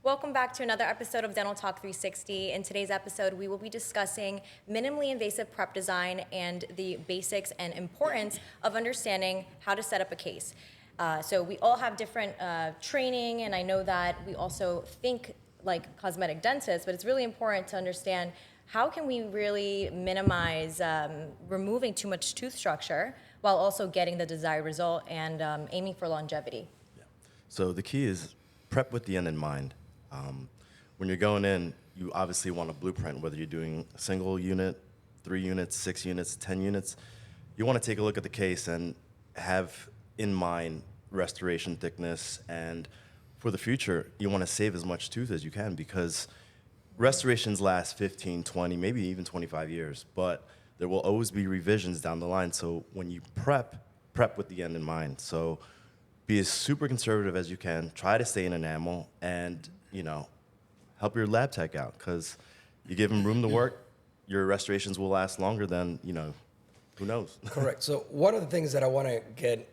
Welcome back to another episode of Dental Talk 360. In today's episode, we will be discussing minimally invasive prep design and the basics and importance of understanding how to set up a case. So we all have different training, and I know that we also think like cosmetic dentists, but it's really important to understand how can we really minimize removing too much tooth structure while also getting the desired result and aiming for longevity. Yeah. So the key is prep with the end in mind. When you're going in, you obviously want a blueprint, whether you're doing a single unit, 3 units, 6 units, 10 units. You want to take a look at the case and have in mind restoration thickness, and for the future, you want to save as much tooth as you can because restorations last 15, 20, maybe even 25 years, but there will always be revisions down the line. So when you prep with the end in mind. So be as super conservative as you can, try to stay in enamel, and help your lab tech out, because you give them room to work, your restorations will last longer than, who knows? Correct. So one of the things that I want to get,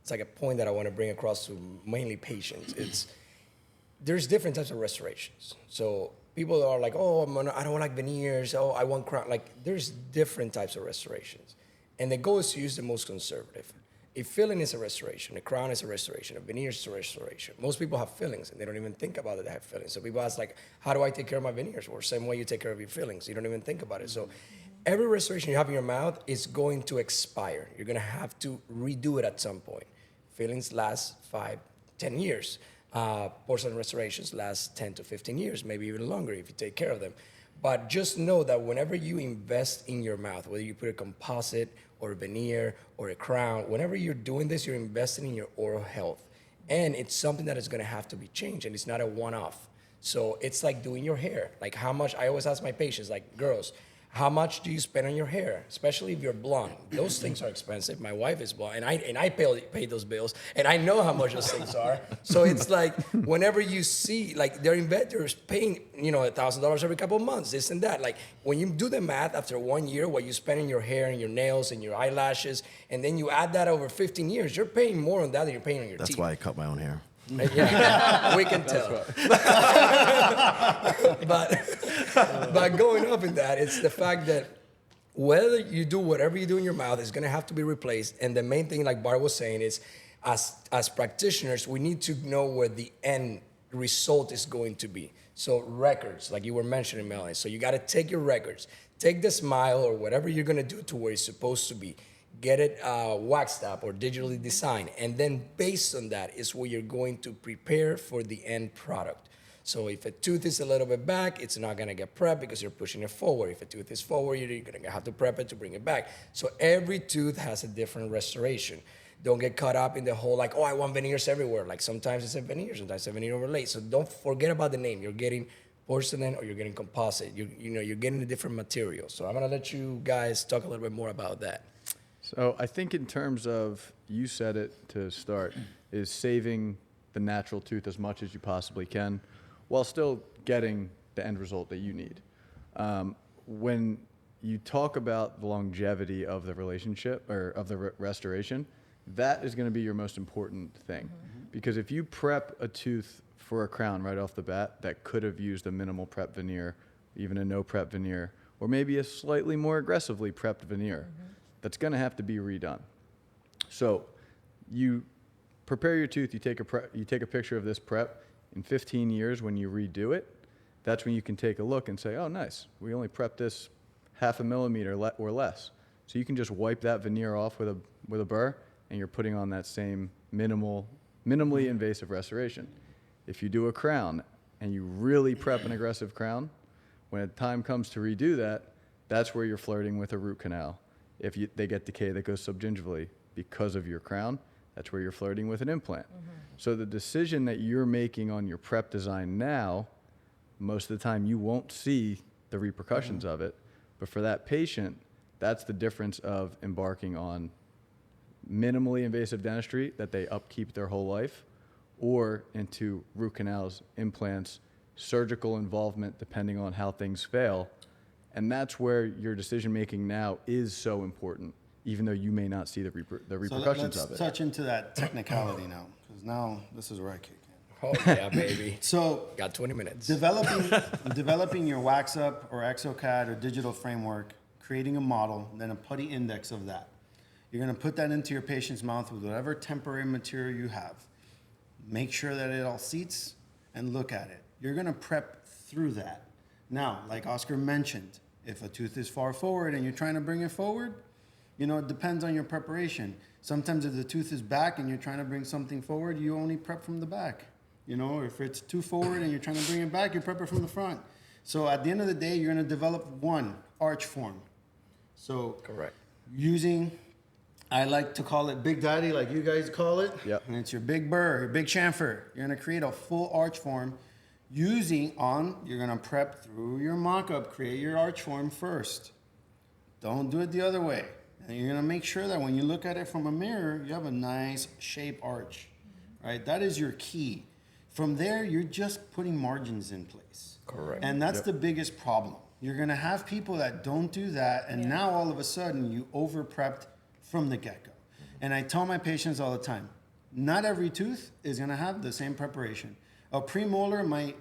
it's like a point that I want to bring across to mainly patients, there's different types of restorations. So people are like, I don't like veneers, I want crown. Like, there's different types of restorations. And the goal is to use the most conservative. A filling is a restoration, a crown is a restoration, a veneer is a restoration. Most people have fillings and they don't even think about it, they have fillings. So people ask, like, how do I take care of my veneers? Or same way you take care of your fillings, you don't even think about it. So every restoration you have in your mouth is going to expire. You're gonna have to redo it at some point. Fillings last 5, 10 years. Porcelain restorations last 10 to 15 years, maybe even longer if you take care of them. But just know that whenever you invest in your mouth, whether you put a composite or a veneer or a crown, whenever you're doing this, you're investing in your oral health. And it's something that is gonna have to be changed, and it's not a one-off. So it's like doing your hair. Like, how much, I always ask my patients, like, girls, how much do you spend on your hair, especially if you're blonde? Those things are expensive. My wife is blonde, and I pay those bills, and I know how much those things are. So it's like, whenever you see, like, they're investors paying, $1,000 every couple of months, this and that. Like, when you do the math after 1 year, what you spend in your hair and your nails and your eyelashes, and then you add that over 15 years, you're paying more on that than you're paying on your teeth. That's why I cut my own hair. Yeah, we can tell. But going up in that, it's the fact that whether you do whatever you do in your mouth is going to have to be replaced. And the main thing, like Bart was saying, is as practitioners, we need to know where the end result is going to be. So records, like you were mentioning, Melanie. So you got to take your records, take the smile or whatever you're going to do to where it's supposed to be. Get it waxed up or digitally designed. And then based on that is where you're going to prepare for the end product. So if a tooth is a little bit back, it's not gonna get prepped because you're pushing it forward. If a tooth is forward, you're gonna have to prep it to bring it back. So every tooth has a different restoration. Don't get caught up in the whole, like, I want veneers everywhere. Like, sometimes it's a veneer, sometimes it's a veneer overlay. So don't forget about the name. You're getting porcelain or you're getting composite. You're getting a different material. So I'm gonna let you guys talk a little bit more about that. So I think in terms of, you said it to start, is saving the natural tooth as much as you possibly can while still getting the end result that you need. When you talk about the longevity of the relationship or of the restoration, that is going to be your most important thing. Mm-hmm. Because if you prep a tooth for a crown right off the bat that could have used a minimal prep veneer, even a no prep veneer, or maybe a slightly more aggressively prepped veneer, that's going to have to be redone. So you prepare your tooth, you take a picture of this prep. In 15 years, when you redo it, that's when you can take a look and say, oh, nice, we only prepped this 0.5 millimeter or less. So you can just wipe that veneer off with a burr, and you're putting on that same minimally invasive restoration. If you do a crown and you really prep an aggressive crown, when the time comes to redo that, that's where you're flirting with a root canal. If they get decay that goes subgingivally because of your crown, that's where you're flirting with an implant. Mm-hmm. So the decision that you're making on your prep design now, most of the time you won't see the repercussions of it. But for that patient, that's the difference of embarking on minimally invasive dentistry that they upkeep their whole life, or into root canals, implants, surgical involvement, depending on how things fail. And that's where your decision making now is so important, even though you may not see the repercussions of it. Let's touch into that technicality now, because now this is where I kick in. Oh yeah, baby. So Got 20 minutes. developing your wax up or exocad or digital framework, creating a model, then a putty index of that. You're going to put that into your patient's mouth with whatever temporary material you have. Make sure that it all seats and look at it. You're going to prep through that. Now, like Oscar mentioned, if a tooth is far forward and you're trying to bring it forward, you know, it depends on your preparation. Sometimes if the tooth is back and you're trying to bring something forward, you only prep from the back. You know, if it's too forward and you're trying to bring it back, you prep it from the front. So at the end of the day, you're going to develop one arch form. So Correct. using, I like to call it Big Daddy, like you guys call it. Yep. And it's your big burr, your big chamfer. You're going to create a full arch form using you're going to prep through your mock-up, create your arch form first. Don't do it the other way. And you're going to make sure that when you look at it from a mirror, you have a nice shape arch, right? That is your key. From there, you're just putting margins in place. Correct. And that's the biggest problem. You're going to have people that don't do that, and now all of a sudden you over-prepped from the get-go. And I tell my patients all the time, not every tooth is going to have the same preparation. A premolar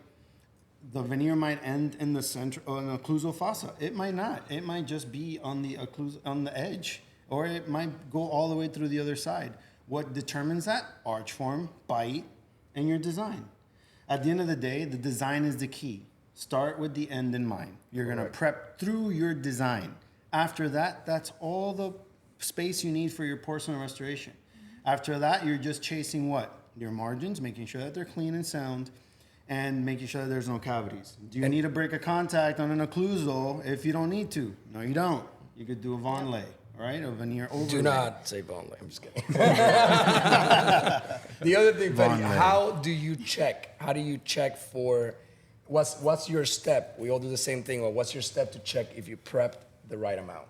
the veneer might end in the center or in the occlusal fossa. It might not. It might just be on the edge, or it might go all the way through the other side. What determines that? Arch form, bite, and your design. At the end of the day, the design is the key. Start with the end in mind. You're going to prep through your design. After that, that's all the space you need for your porcelain restoration. After that, you're just chasing what? Your margins, making sure that they're clean and sound, and making sure that there's no cavities. Do you need to break a contact on an occlusal if you don't need to? No, you don't. You could do a Von lay, right? A veneer overlay. Do not say bone lay. I'm just kidding. The other thing, Petty, how do you check? How do you check for what's your step? We all do the same thing. Or what's your step to check if you prepped the right amount?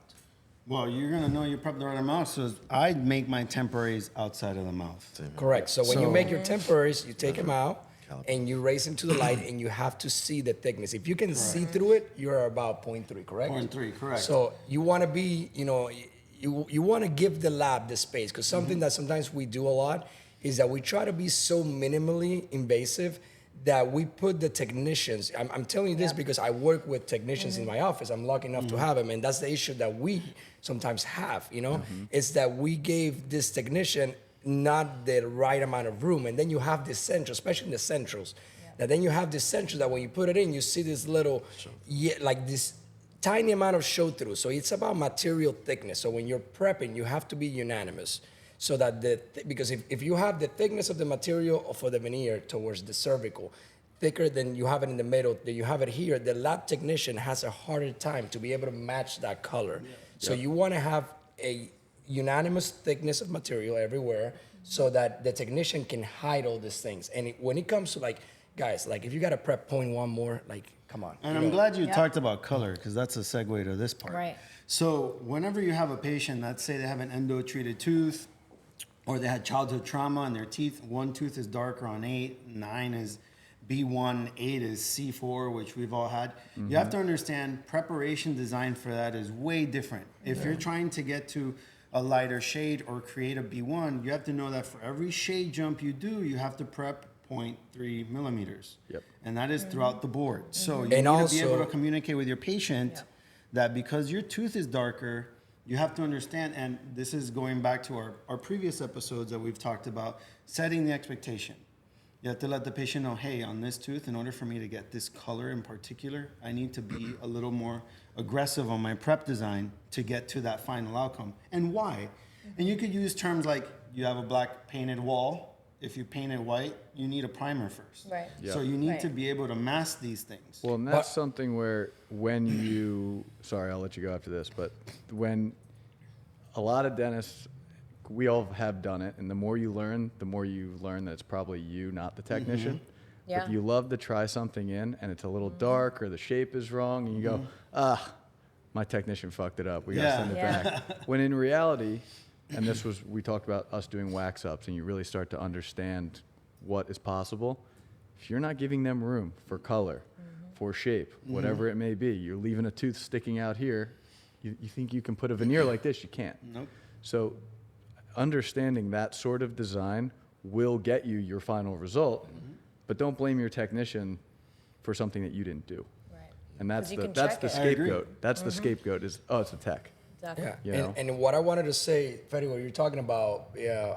Well, you're going to know you prepped the right amount, so I'd make my temporaries outside of the mouth. Correct. So when you make your temporaries, you take them out and you raise them to the light, and you have to see the thickness. If you can see through it, you're about 0.3, correct? 0.3, correct. So you want to be, you want to give the lab the space, because something that sometimes we do a lot is that we try to be so minimally invasive that we put the technicians, I'm telling you this because I work with technicians in my office. I'm lucky enough to have them, and that's the issue that we sometimes have, is that we gave this technician not the right amount of room, and then you have this central, especially in the centrals, that then you have this central that when you put it in, you see this little, like this tiny amount of show through. So it's about material thickness. So when you're prepping, you have to be unanimous. So that because if you have the thickness of the material for the veneer towards the cervical thicker than you have it in the middle, than you have it here, the lab technician has a harder time to be able to match that color. So you want to have a unanimous thickness of material everywhere so that the technician can hide all these things. And when it comes to guys, if you got to prep 0.1 more, come on. And I'm glad you talked about color, because that's a segue to this part. Right. So whenever you have a patient, let's say they have an endo-treated tooth, or they had childhood trauma and their teeth, one tooth is darker on 8, 9 is B1, 8 is C4, which we've all had. You have to understand preparation design for that is way different. If you're trying to get to a lighter shade or create a B1, you have to know that for every shade jump you do, you have to prep 0.3 millimeters. Yep. And that is throughout the board. So you And need to be also- able to communicate with your patient that because your tooth is darker, you have to understand, and this is going back to our previous episodes that we've talked about, setting the expectation. You have to let the patient know, hey, on this tooth, in order for me to get this color in particular, I need to be a little more aggressive on my prep design to get to that final outcome. And why? And you could use terms like you have a black painted wall. If you paint it white, you need a primer first. Right. So you need to Right. be able to mask these things. Well, and that's something where when you, sorry, I'll let you go after this, but when a lot of dentists, we all have done it, and the more you learn that it's probably you, not the technician. Yeah. But you love to try something in, and it's a little dark, or the shape is wrong, and you go, my technician fucked it up. We gotta send it back. When in reality, and we talked about us doing wax ups, and you really start to understand what is possible. If you're not giving them room for color, for shape, whatever it may be, you're leaving a tooth sticking out here. You think you can put a veneer like this? You can't. Nope. So understanding that sort of design will get you your final result, but don't blame your technician for something that you didn't do. Right. And that's 'Cause you the can that's check the it. I agree. scapegoat. That's the scapegoat is, oh, it's a tech. Exactly. Yeah, You know? and what I wanted to say, Freddy, what you're talking about,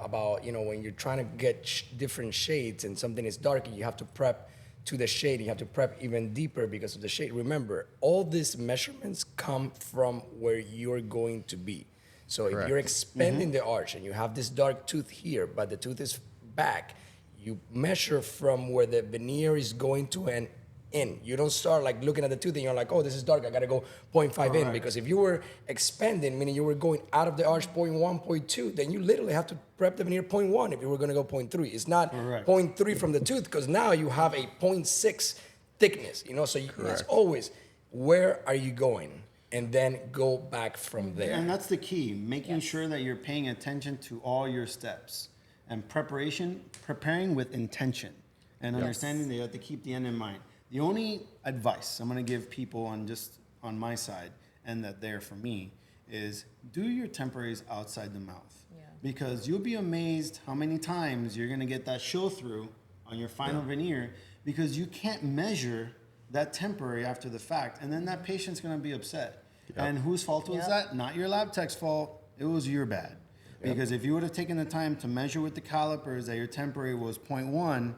about when you're trying to get different shades and something is darker, you have to prep to the shade. You have to prep even deeper because of the shade. Remember, all these measurements come from where you're going to be. So if you're Correct. expanding the arch and you have this dark tooth here, but the tooth is back, you measure from where the veneer is going to an in. You don't start like looking at the tooth and you're like, oh, this is dark, I gotta go 0.5 in. Correct. Because if you were expanding, meaning you were going out of the arch 0.1, 0.2, then you literally have to prep the veneer 0.1 if you were gonna go 0.3. It's not Correct. 0.3 from the tooth, because now you have a 0.6 thickness, so it's always, where are you going? And then go back from there. And that's the key, making sure that you're paying attention to all your steps and preparing with intention and understanding that you have to keep the end in mind. The only advice I'm going to give people on my side and that they're for me is do your temporaries outside the mouth. Yeah. Because you'll be amazed how many times you're going to get that show through on your final veneer because you can't measure that temporary after the fact, and then that patient's going to be upset. And whose fault was that? Not your lab tech's fault. It was your bad. Because if you would have taken the time to measure with the calipers that your temporary was 0.1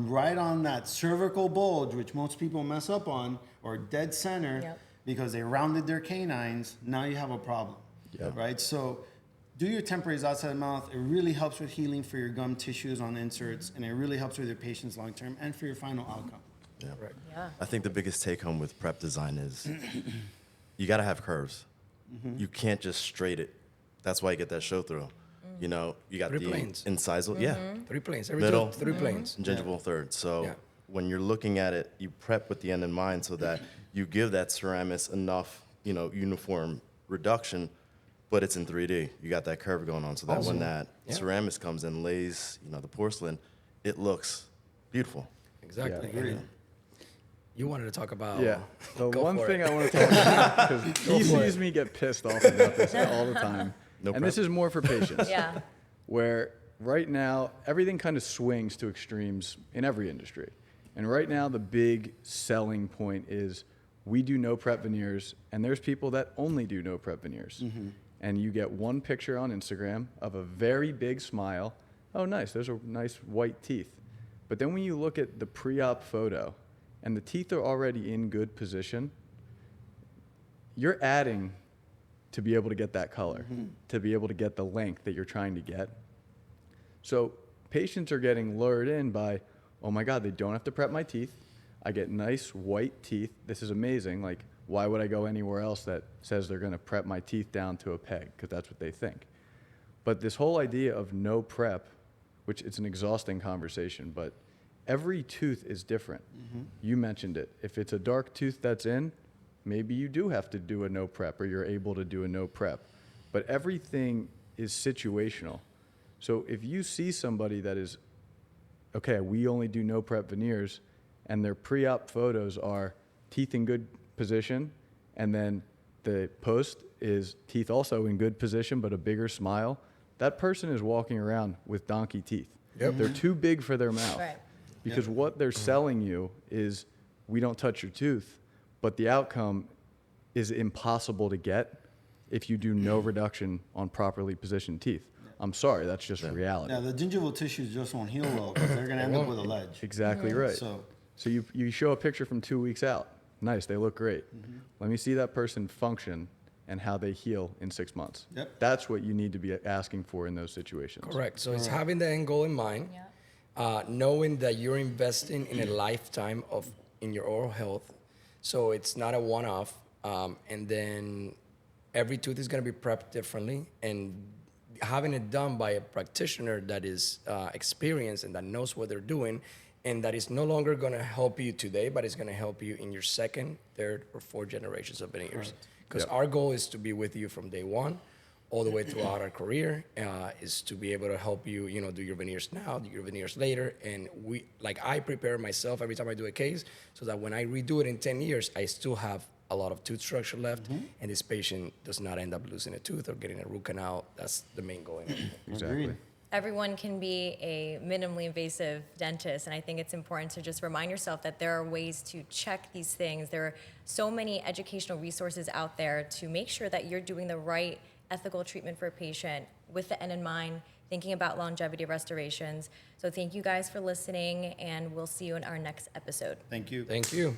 right on that cervical bulge, which most people mess up on, or dead center because they rounded their canines, now you have a problem. Right? So do your temporaries outside the mouth. It really helps with healing for your gum tissues on inserts, and it really helps with your patients long term and for your final outcome. Yeah. Right. Yeah. I think the biggest take home with prep design is you got to have curves. You can't just straight it. That's why you get that show through. You got Three the planes. incisal, Mm-hmm. 3 planes. Every Middle. tooth, 3 planes. and gingival third. So Yeah. when you're looking at it, you prep with the end in mind so that you give that ceramist enough, uniform reduction, but it's in 3D. You got that curve going on so that when that ceramist comes and lays, the porcelain, it looks beautiful. Exactly. Yeah. And you wanted to talk about. Yeah. The Go one for thing it. I want to talk about, because he sees me get pissed off about this all the time. No And this prep. is more for patients. Yeah. Where right now, everything kind of swings to extremes in every industry. And right now, the big selling point is we do no prep veneers, and there's people that only do no prep veneers. And you get one picture on Instagram of a very big smile. Oh, nice, there's a nice white teeth. But then when you look at the pre-op photo, and the teeth are already in good position, you're adding to be able to get that color, to be able to get the length that you're trying to get. So patients are getting lured in by, oh my God, they don't have to prep my teeth. I get nice white teeth. This is amazing. Like, why would I go anywhere else that says they're going to prep my teeth down to a peg? Because that's what they think. But this whole idea of no prep, which it's an exhausting conversation, but every tooth is different. You mentioned it. If it's a dark tooth that's in, maybe you do have to do a no prep or you're able to do a no prep. But everything is situational. So if you see somebody that is, okay, we only do no prep veneers, and their pre-op photos are teeth in good position, and then the post is teeth also in good position but a bigger smile, that person is walking around with donkey teeth. They're too big for their mouth. Right. Because what they're selling you is, we don't touch your tooth, but the outcome is impossible to get if you do no reduction on properly positioned teeth. I'm sorry, that's just reality. Now, the gingival tissues just won't heal well because they're going to end up with a ledge. Exactly right. So you show a picture from 2 weeks out. Nice, they look great. Let me see that person function and how they heal in 6 months. Yep. That's what you need to be asking for in those situations. Correct. So it's having the end goal in mind, knowing that you're investing in a lifetime in your oral health. So it's not a one-off, and then every tooth is going to be prepped differently, and having it done by a practitioner that is experienced and that knows what they're doing, and that is no longer going to help you today, but it's going to help you in your second, third, or fourth generations of veneers. Because our goal is to be with you from day one all the way throughout our career, is to be able to help you, do your veneers now, do your veneers later. And I prepare myself every time I do a case so that when I redo it in 10 years, I still have a lot of tooth structure left, and this patient does not end up losing a tooth or getting a root canal. That's the main goal. Exactly. Agreed. everyone can be a minimally invasive dentist. And I think it's important to just remind yourself that there are ways to check these things. There are so many educational resources out there to make sure that you're doing the right ethical treatment for a patient with the end in mind, thinking about longevity restorations. So thank you guys for listening, and we'll see you in our next episode. Thank you. Thank you.